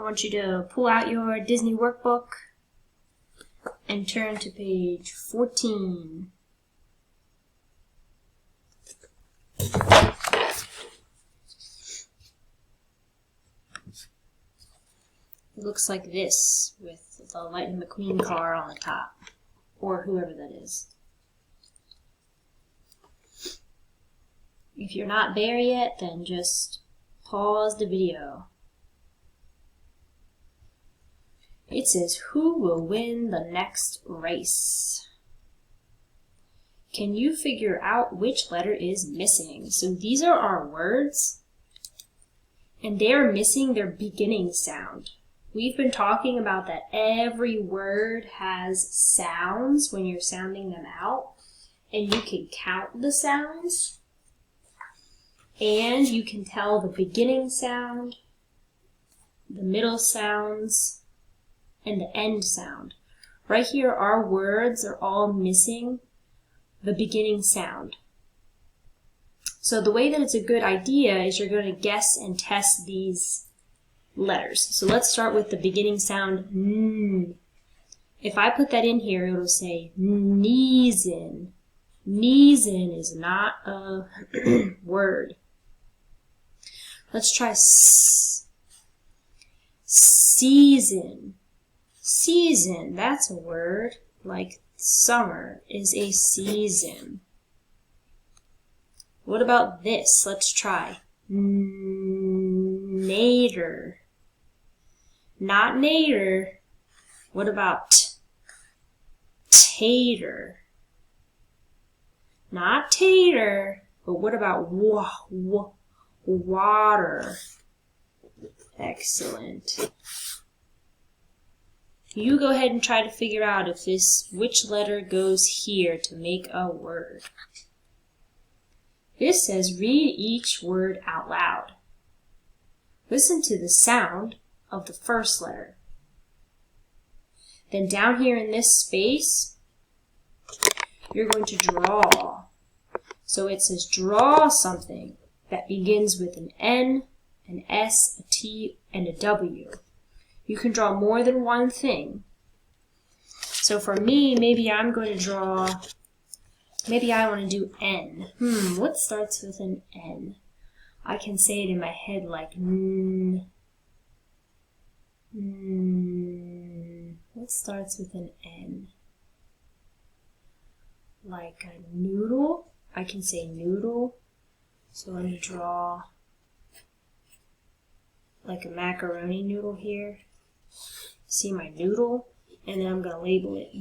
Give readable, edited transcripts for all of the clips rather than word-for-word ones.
want you to pull out your Disney workbook and turn to page 14. It looks like this, with the Lightning McQueen car on the top, or whoever that is. If you're not there yet, then just pause the video. It says, who will win the next race? Can you figure out which letter is missing? So these are our words, and they are missing their beginning sound. We've been talking about that every word has sounds when you're sounding them out, and you can count the sounds, and you can tell the beginning sound, the middle sounds, and the end sound. Right here, our words are all missing the beginning sound. So the way that it's a good idea is you're going to guess and test these letters. So let's start with the beginning sound, N. If I put that in here, it'll say Neesin. Neesin is not a word. Let's try season. Season, that's a word. Like summer is a season. What about this? Let's try nader. Not nader. What about tater? Not tater, but what about water? Excellent. You go ahead and try to figure out if which letter goes here to make a word. This says read each word out loud. Listen to the sound of the first letter. Then down here in this space, you're going to draw. So it says draw something that begins with an N, an S, a T, and a W. You can draw more than one thing. So for me, maybe I'm going to draw, maybe I want to do N. What starts with an N? I can say it in my head like What starts with an N? Like a noodle? I can say noodle. So let me draw like a macaroni noodle here. See my noodle? And then I'm going to label it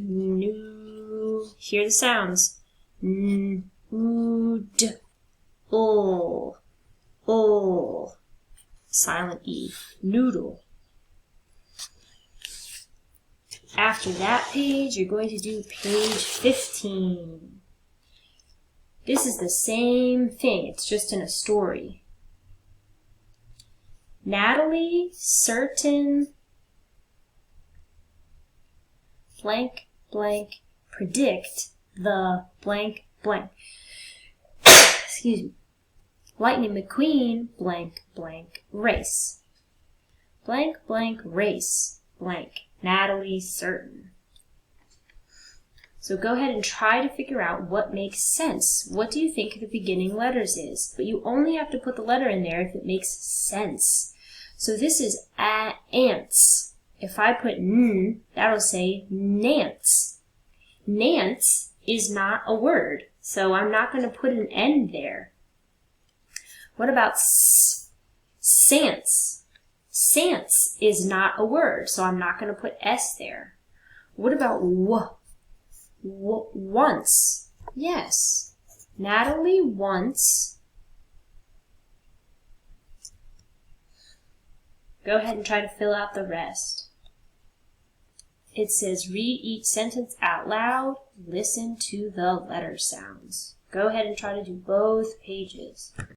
Hear the sounds. Ood, ol, silent E, noodle. After that page, you're going to do page 15. This is the same thing, it's just in a story. Natalie, certain, blank, blank, predict the blank, blank. Excuse me. Lightning McQueen, blank, blank, race. Blank, blank, race, blank. Natalie, certain. So go ahead and try to figure out what makes sense. What do you think the beginning letters is? But you only have to put the letter in there if it makes sense. So this is ants. If I put N, that'll say Nance. Nance is not a word, so I'm not going to put an N there. What about Sance? Sance is not a word, so I'm not going to put S there. What about once? Yes. Natalie once. Go ahead and try to fill out the rest. It says read each sentence out loud, listen to the letter sounds. Go ahead and try to do both pages.